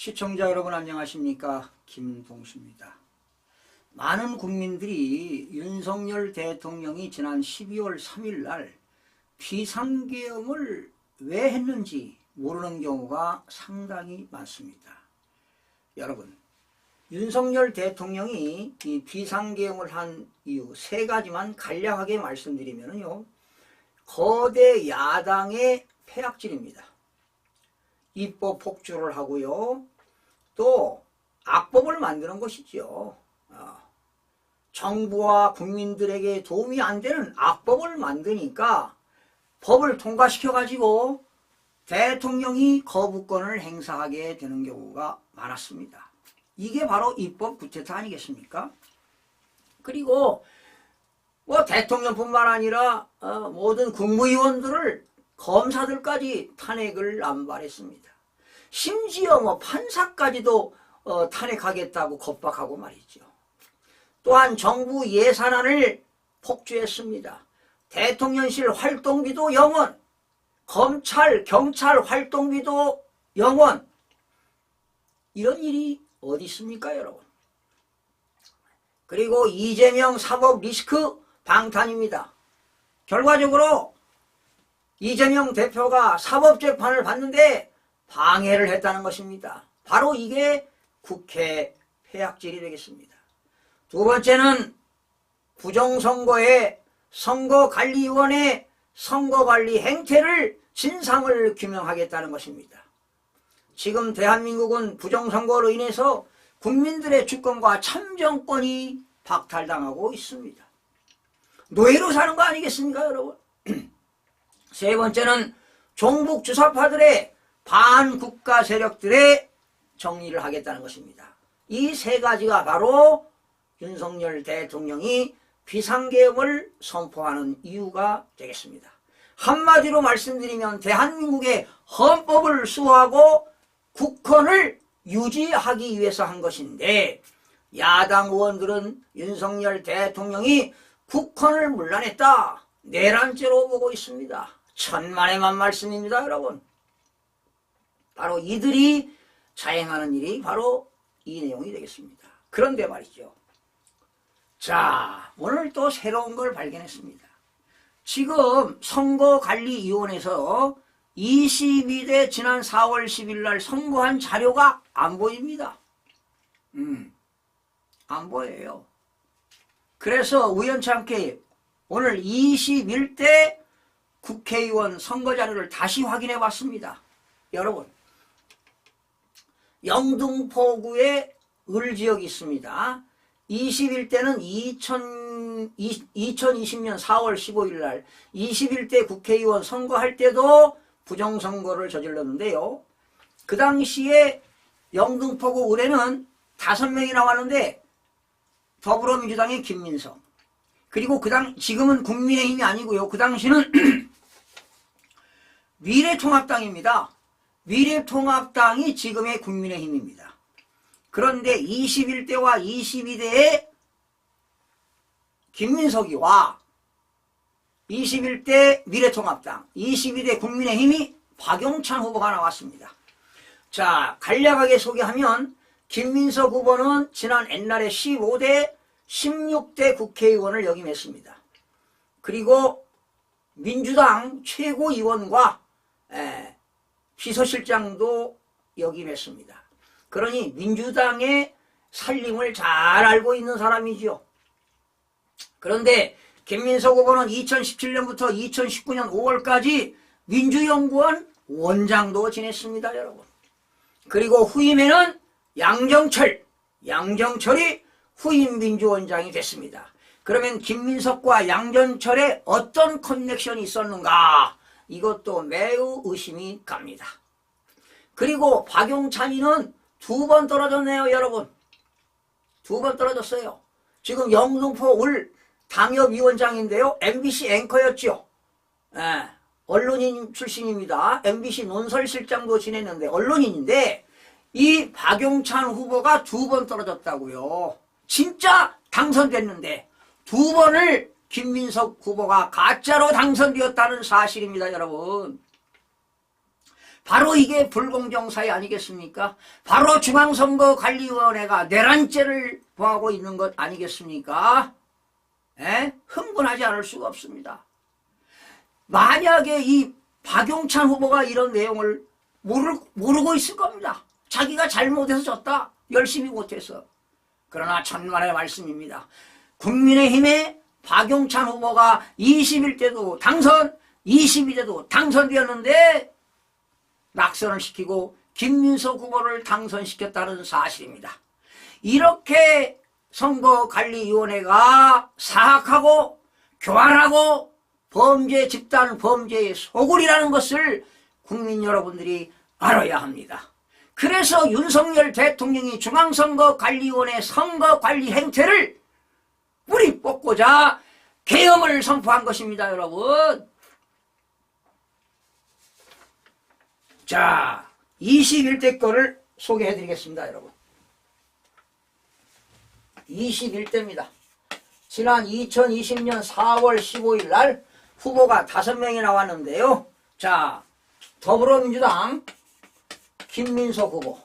시청자 여러분 안녕하십니까? 김동수입니다. 많은 국민들이 윤석열 대통령이 지난 12월 3일 날 비상계엄을 왜 했는지 모르는 경우가 상당히 많습니다. 여러분, 윤석열 대통령이 이 비상계엄을 한 이유 세 가지만 간략하게 말씀드리면요, 거대 야당의 폐악질입니다. 입법 폭주를 하고요, 또 악법을 만드는 것이죠. 정부와 국민들에게 도움이 안 되는 악법을 만드니까 법을 통과시켜가지고 대통령이 거부권을 행사하게 되는 경우가 많았습니다. 이게 바로 입법 구테타 아니겠습니까? 그리고 대통령뿐만 아니라 모든 국무위원들을, 검사들까지 탄핵을 남발했습니다. 심지어 판사까지도 탄핵하겠다고 겁박하고 말이죠. 또한 정부 예산안을 폭주했습니다. 대통령실 활동비도 0원, 검찰, 경찰 활동비도 0원. 이런 일이 어디 있습니까, 여러분? 그리고 이재명 사법 리스크 방탄입니다. 결과적으로 이재명 대표가 사법재판을 받는데 방해를 했다는 것입니다. 바로 이게 국회 폐악질이 되겠습니다. 두 번째는 부정선거의 선거관리위원회 선거관리 행태를 진상을 규명하겠다는 것입니다. 지금 대한민국은 부정선거로 인해서 국민들의 주권과 참정권이 박탈당하고 있습니다. 노예로 사는 거 아니겠습니까, 여러분? 세 번째는 종북 주사파들의 반국가 세력들의 정리를 하겠다는 것입니다. 이 세 가지가 바로 윤석열 대통령이 비상계엄을 선포하는 이유가 되겠습니다. 한마디로 말씀드리면 대한민국의 헌법을 수호하고 국헌을 유지하기 위해서 한 것인데, 야당 의원들은 윤석열 대통령이 국헌을 문란했다, 내란죄로 보고 있습니다. 천만에만 말씀입니다, 여러분. 바로 이들이 자행하는 일이 바로 이 내용이 되겠습니다. 그런데 말이죠. 자, 오늘 또 새로운 걸 발견했습니다. 지금 선거관리위원회에서 22대 지난 4월 10일 날 선거한 자료가 안 보입니다. 안 보여요. 그래서 우연찮게 오늘 21대 국회의원 선거 자료를 다시 확인해 봤습니다. 여러분, 영등포구에 을지역이 있습니다. 21대는 2020년 4월 15일 날 21대 국회의원 선거할 때도 부정선거를 저질렀는데요. 그 당시에 영등포구 을에는 5명이 나왔는데 더불어민주당의 김민석, 그리고 지금은 국민의힘이 아니고요, 그 당시는 미래통합당입니다. 미래통합당이 지금의 국민의힘입니다. 그런데 21대와 22대에 김민석이와 21대 미래통합당, 22대 국민의힘이 박용찬 후보가 나왔습니다. 자, 간략하게 소개하면 김민석 후보는 지난 옛날에 15대, 16대 국회의원을 역임했습니다. 그리고 민주당 최고위원과 비서실장도 역임했습니다. 그러니 민주당의 살림을 잘 알고 있는 사람이죠. 그런데 김민석 후보는 2017년부터 2019년 5월까지 민주연구원 원장도 지냈습니다, 여러분. 그리고 후임에는 양정철이 후임 민주원장이 됐습니다. 그러면 김민석과 양정철의 어떤 커넥션이 있었는가? 이것도 매우 의심이 갑니다. 그리고 박용찬이는 2번 떨어졌네요, 여러분. 2번 떨어졌어요. 지금 영등포 을 당협위원장인데요, MBC 앵커였죠. 언론인 출신입니다. MBC 논설실장도 지냈는데 언론인인데, 이 박용찬 후보가 2번 떨어졌다고요. 진짜 당선됐는데 2번을 김민석 후보가 가짜로 당선되었다는 사실입니다, 여러분. 바로 이게 불공정사회 아니겠습니까? 바로 중앙선거관리위원회가 내란죄를 범하고 있는 것 아니겠습니까? 흥분하지 않을 수가 없습니다. 만약에 이 박용찬 후보가 이런 내용을 모르고 있을 겁니다. 자기가 잘못해서 졌다. 열심히 못해서. 그러나 천만의 말씀입니다. 국민의힘의 박용찬 후보가 21대도 당선, 22대도 당선되었는데 낙선을 시키고 김민석 후보를 당선시켰다는 사실입니다. 이렇게 선거관리위원회가 사악하고 교활하고 범죄 집단 범죄의 소굴이라는 것을 국민 여러분들이 알아야 합니다. 그래서 윤석열 대통령이 중앙선거관리위원회 선거관리 행태를 뿌리 뽑고자 계엄을 선포한 것입니다, 여러분. 자, 21대 거를 소개해 드리겠습니다, 여러분. 21대입니다. 지난 2020년 4월 15일 날 후보가 5명이 나왔는데요. 자, 더불어민주당 김민석 후보,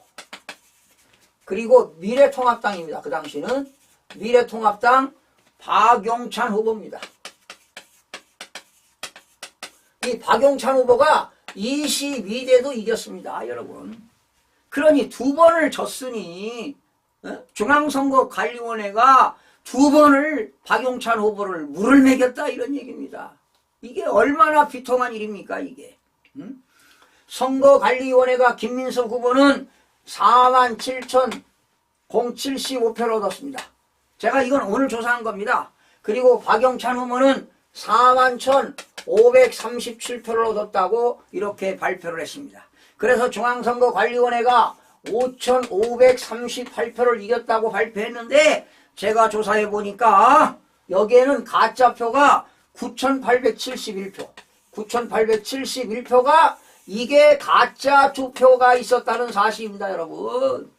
그리고 미래통합당입니다. 그 당시는 미래통합당 박용찬 후보입니다. 이 박용찬 후보가 22대도 이겼습니다, 여러분. 그러니 2번을 졌으니 중앙선거관리위원회가 2번을 박용찬 후보를 물을 매겼다, 이런 얘기입니다. 이게 얼마나 비통한 일입니까, 이게. 선거관리위원회가 김민석 후보는 47,075표를 얻었습니다. 제가 이건 오늘 조사한 겁니다. 그리고 박용찬 후보는 41,537표를 얻었다고 이렇게 발표를 했습니다. 그래서 중앙선거관리위원회가 5,538표를 이겼다고 발표했는데 제가 조사해 보니까 여기에는 가짜표가 9,871표, 9,871표가 이게 가짜 투표가 있었다는 사실입니다, 여러분.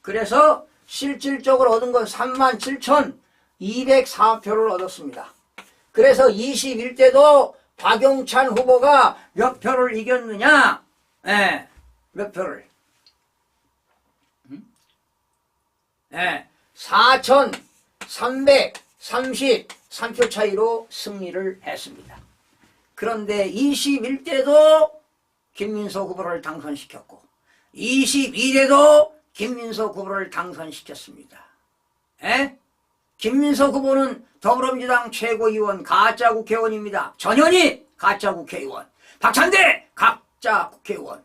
그래서 실질적으로 얻은 건 37,204표를 얻었습니다. 그래서 21대도 박용찬 후보가 몇 표를 이겼느냐? 몇 표를? 4,333표 차이로 승리를 했습니다. 그런데 21대도 김민석 후보를 당선시켰고 22대도 김민석 후보를 당선시켰습니다. 김민석 후보는 더불어민주당 최고위원 가짜 국회의원입니다. 전현희 가짜 국회의원, 박찬대 가짜 국회의원,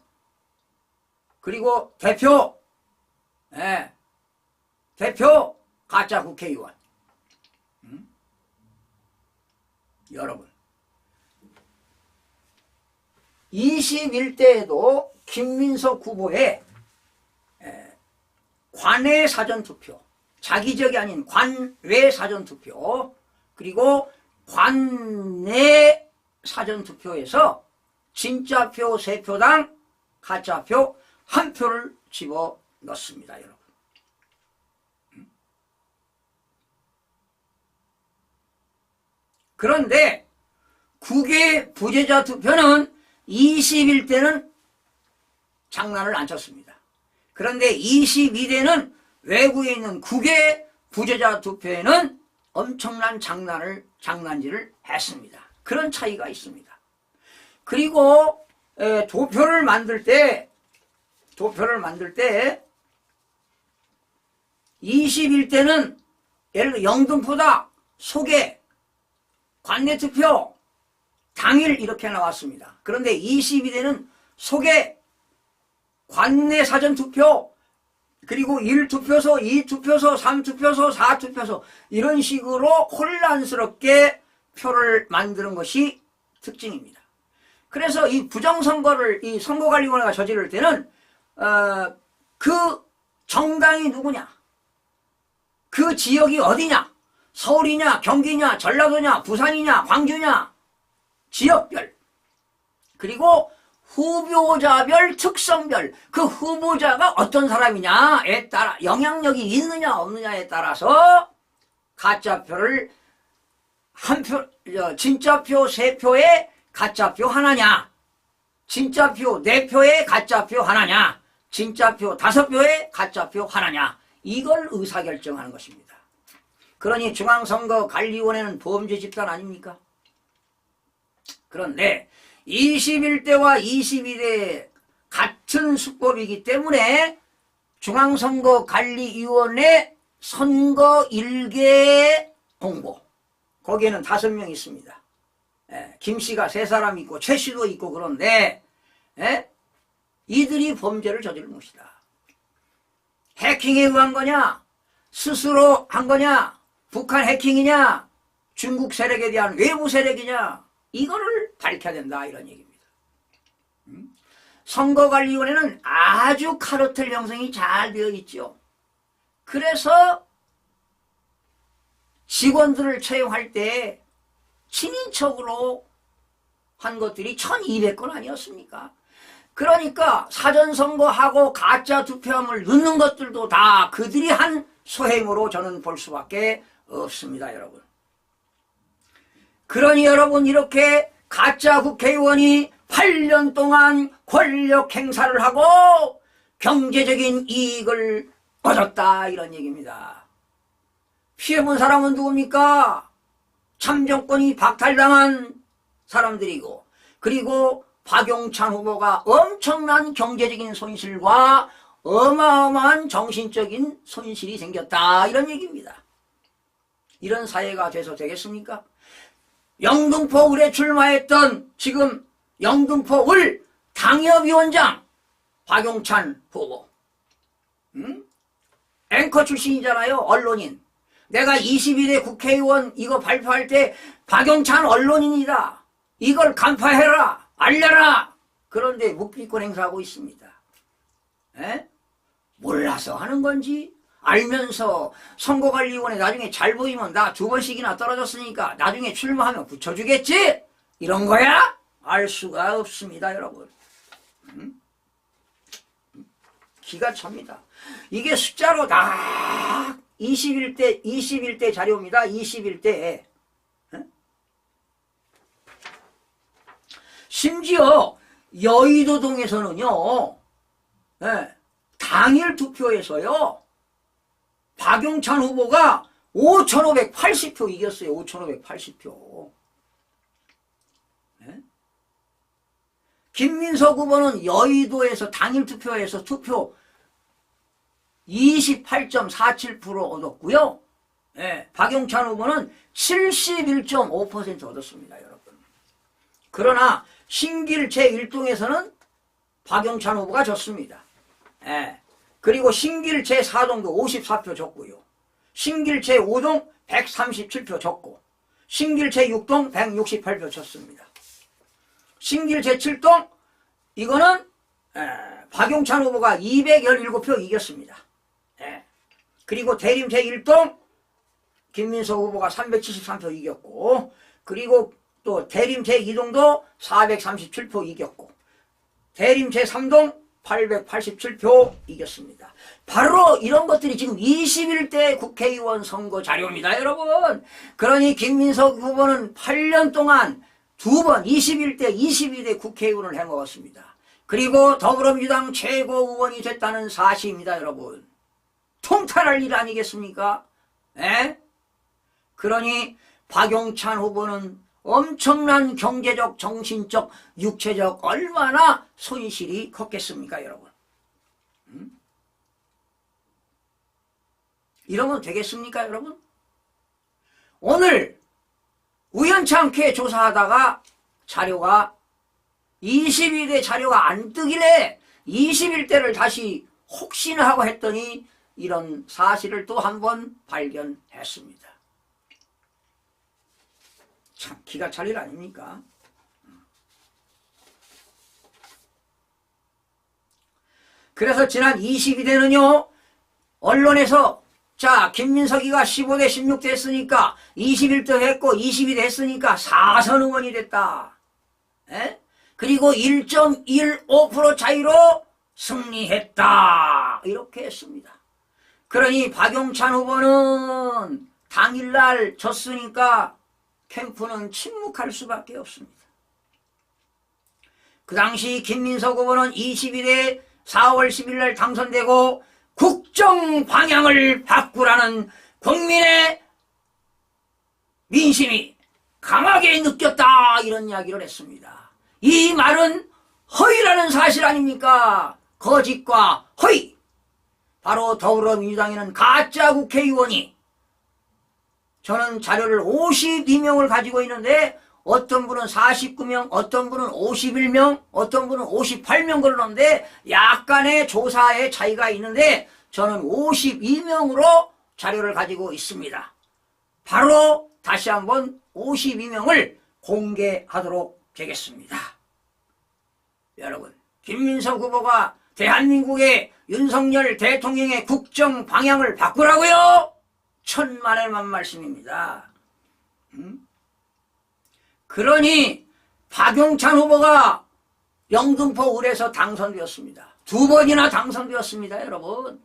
그리고 대표 가짜 국회의원. 여러분, 21대에도 김민석 후보의 관외 사전투표, 자기적이 아닌 관외 사전투표, 그리고 관내 사전투표에서 진짜표 3표당 가짜표 1표를 집어넣습니다, 여러분. 그런데 국외 부재자 투표는 21대는 장난을 안 쳤습니다. 그런데 22대는 외국에 있는 국외 부재자 투표에는 엄청난 장난질을 했습니다. 그런 차이가 있습니다. 그리고 도표를 만들 때 21대는 예를 들어 영등포다 소개 관내 투표 당일 이렇게 나왔습니다. 그런데 22대는 소개 관내 사전투표, 그리고 1투표소, 2투표소, 3투표소, 4투표소 이런 식으로 혼란스럽게 표를 만드는 것이 특징입니다. 그래서 이 부정선거를 이 선거관리위원회가 저지를 때는 그 정당이 누구냐, 그 지역이 어디냐, 서울이냐, 경기냐, 전라도냐, 부산이냐, 광주냐, 지역별, 그리고 후보자별, 특성별, 그 후보자가 어떤 사람이냐에 따라 영향력이 있느냐 없느냐에 따라서 가짜표를 진짜표 3표에 가짜표 하나냐, 진짜표 4표에 가짜표 하나냐, 진짜표 5표에 가짜표 하나냐, 이걸 의사결정하는 것입니다. 그러니 중앙선거관리위원회는 범죄 집단 아닙니까? 그런데 21대와 22대 같은 수법이기 때문에 중앙선거관리위원회 선거 일개 공보, 거기에는 5명 있습니다. 김씨가 3사람 있고 최씨도 있고, 그런데 이들이 범죄를 저지른 것이다. 해킹에 의한 거냐, 스스로 한 거냐, 북한 해킹이냐, 중국 세력에 대한 외부 세력이냐, 이거를 밝혀야 된다, 이런 얘기입니다. 선거관리위원회는 아주 카르텔 형성이 잘 되어 있죠. 그래서 직원들을 채용할 때 친인척으로 한 것들이 1200건 아니었습니까? 그러니까 사전선거하고 가짜 투표함을 넣는 것들도 다 그들이 한 소행으로 저는 볼 수밖에 없습니다, 여러분. 그러니 여러분, 이렇게 가짜 국회의원이 8년 동안 권력 행사를 하고 경제적인 이익을 얻었다, 이런 얘기입니다. 피해본 사람은 누굽니까? 참정권이 박탈당한 사람들이고, 그리고 박용찬 후보가 엄청난 경제적인 손실과 어마어마한 정신적인 손실이 생겼다, 이런 얘기입니다. 이런 사회가 돼서 되겠습니까? 영등포 을에 출마했던 지금 영등포 을 당협위원장 박용찬 후보, 앵커 출신이잖아요. 언론인. 내가 21대 국회의원 이거 발표할 때 박용찬 언론인이다, 이걸 간파해라, 알려라. 그런데 묵비권 행사하고 있습니다. 몰라서 하는 건지 알면서 선거관리위원회 나중에 잘 보이면 나 2번씩이나 떨어졌으니까 나중에 출마하면 붙여주겠지, 이런 거야? 알 수가 없습니다, 여러분. 기가 찹니다. 이게 숫자로 다 21대 자료입니다. 21대. 심지어 여의도동에서는요, 당일 투표에서요, 박용찬 후보가 5,580표 이겼어요. 5,580표. 김민석 후보는 여의도에서 당일 투표에서 투표 28.47% 얻었고요. 박용찬 후보는 71.5% 얻었습니다, 여러분. 그러나 신길 제1동에서는 박용찬 후보가 졌습니다. 그리고 신길 제4동도 54표 졌고요. 신길 제5동 137표 졌고, 신길 제6동 168표 졌습니다. 신길 제7동 이거는 박용찬 후보가 217표 이겼습니다. 그리고 대림 제1동 김민석 후보가 373표 이겼고, 그리고 또 대림 제2동도 437표 이겼고, 대림 제3동 887표 이겼습니다. 바로 이런 것들이 지금 21대 국회의원 선거 자료입니다, 여러분. 그러니 김민석 후보는 8년 동안 2번 21대, 22대 국회의원을 해먹었습니다. 그리고 더불어민주당 최고의원이 됐다는 사실입니다, 여러분. 통탈할 일 아니겠습니까? 그러니 박용찬 후보는 엄청난 경제적, 정신적, 육체적 얼마나 손실이 컸겠습니까, 여러분? 이러면 되겠습니까, 여러분? 오늘 우연찮게 조사하다가 자료가 22대 자료가 안 뜨길래 21대를 다시 혹시나 하고 했더니 이런 사실을 또 한 번 발견했습니다. 참 기가 찰 일 아닙니까? 그래서 지난 22대는요, 언론에서 자, 김민석이가 15대 16대 했으니까 21대 했고 22대 했으니까 4선 의원이 됐다. 그리고 1.15% 차이로 승리했다. 이렇게 했습니다. 그러니 박용찬 후보는 당일날 졌으니까 캠프는 침묵할 수밖에 없습니다. 그 당시 김민석 후보는 22대 4월 10일 날 당선되고 국정 방향을 바꾸라는 국민의 민심이 강하게 느꼈다, 이런 이야기를 했습니다. 이 말은 허위라는 사실 아닙니까? 거짓과 허위. 바로 더불어민주당에는 가짜 국회의원이, 저는 자료를 52명을 가지고 있는데 어떤 분은 49명, 어떤 분은 51명, 어떤 분은 58명 걸었는데 약간의 조사의 차이가 있는데 저는 52명으로 자료를 가지고 있습니다. 바로 다시 한번 52명을 공개하도록 되겠습니다. 여러분, 김민석 후보가 대한민국의 윤석열 대통령의 국정 방향을 바꾸라고요? 천만의 말씀입니다. 그러니 박용찬 후보가 영등포 을에서 당선되었습니다. 2번이나 당선되었습니다, 여러분.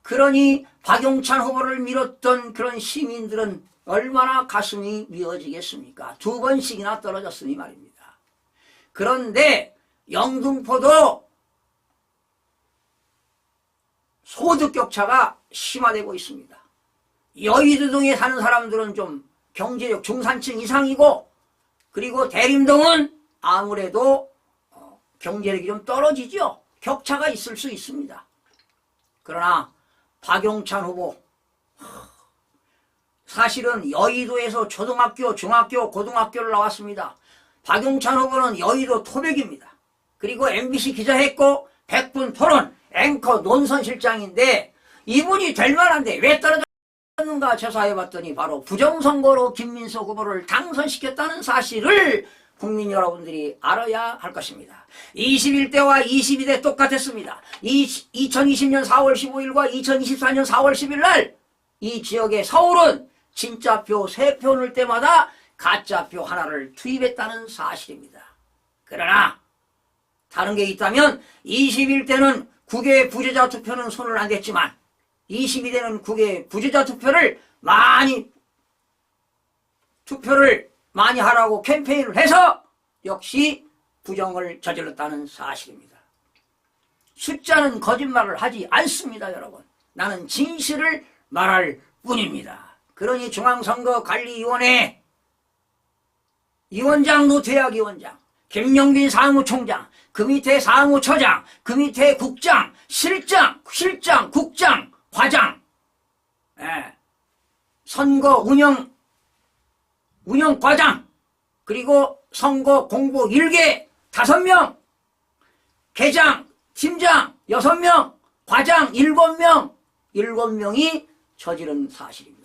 그러니 박용찬 후보를 밀었던 그런 시민들은 얼마나 가슴이 미어지겠습니까? 2번씩이나 떨어졌으니 말입니다. 그런데 영등포도 소득 격차가 심화되고 있습니다. 여의도 등에 사는 사람들은 좀 경제력 중산층 이상이고, 그리고 대림동은 아무래도 경제력이 좀 떨어지죠. 격차가 있을 수 있습니다. 그러나 박용찬 후보, 사실은 여의도에서 초등학교, 중학교, 고등학교를 나왔습니다. 박용찬 후보는 여의도 토백입니다. 그리고 MBC 기자했고 100분 토론 앵커 논선실장인데 이분이 될 만한데 왜 떨어졌는가 조사해봤더니 바로 부정선거로 김민석 후보를 당선시켰다는 사실을 국민 여러분들이 알아야 할 것입니다. 21대와 22대 똑같았습니다. 2020년 4월 15일과 2024년 4월 10일 날 이 지역의 서울은 진짜표 3표 넣을 때마다 가짜표 하나를 투입했다는 사실입니다. 그러나 다른 게 있다면 21대는 국외 부재자 투표는 손을 안 댔지만 22대는 국외 부재자 투표를 많이 하라고 캠페인을 해서 역시 부정을 저질렀다는 사실입니다. 숫자는 거짓말을 하지 않습니다, 여러분. 나는 진실을 말할 뿐입니다. 그러니 중앙선거관리위원회 위원장, 노태학 위원장, 김영빈 사무총장, 그 밑에 사무처장, 그 밑에 국장, 실장, 국장, 과장, 선거 운영과장, 그리고 선거 공보 1개 5명, 계장, 팀장 6명, 과장 7명, 7명이 저지른 사실입니다.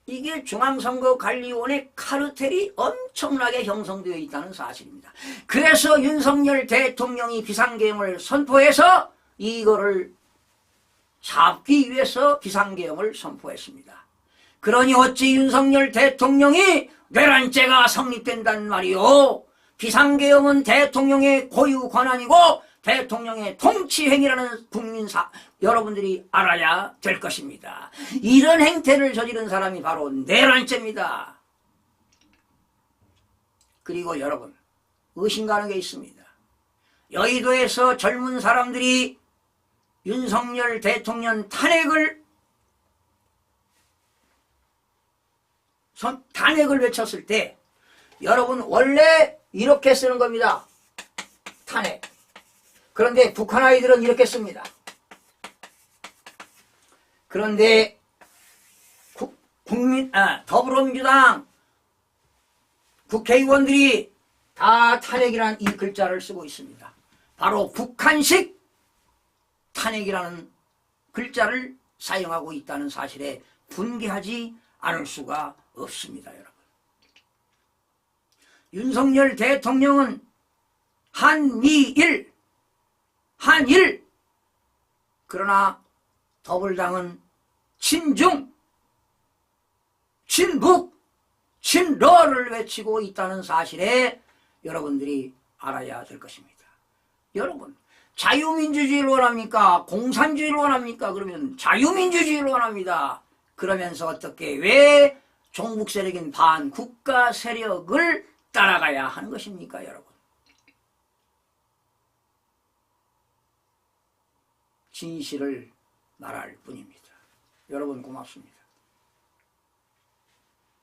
이게 중앙선거관리위원회 카르텔이 엄청나게 형성되어 있다는 사실입니다. 그래서 윤석열 대통령이 비상계엄을 선포해서 이거를 잡기 위해서 비상계엄을 선포했습니다. 그러니 어찌 윤석열 대통령이 내란죄가 성립된단 말이오. 비상계엄은 대통령의 고유 권한이고 대통령의 통치행위라는 여러분들이 알아야 될 것입니다. 이런 행태를 저지른 사람이 바로 내란죄입니다. 그리고 여러분, 의심 가는 게 있습니다. 여의도에서 젊은 사람들이 윤석열 대통령 탄핵을 외쳤을 때 여러분 원래 이렇게 쓰는 겁니다. 탄핵. 그런데 북한 아이들은 이렇게 씁니다. 그런데 더불어민주당 국회의원들이 다 탄핵이라는 이 글자를 쓰고 있습니다. 바로 북한식 탄핵이라는 글자를 사용하고 있다는 사실에 분개하지 않을 수가 없습니다, 여러분. 윤석열 대통령은 한일, 그러나 더불당은 친중, 친북, 친러를 외치고 있다는 사실에 여러분들이 알아야 될 것입니다. 여러분, 자유민주주의를 원합니까? 공산주의를 원합니까? 그러면 자유민주주의를 원합니다. 그러면서 어떻게 왜 종북 세력인 반국가 세력을 따라가야 하는 것입니까, 여러분? 진실을 말할 뿐입니다. 여러분 고맙습니다.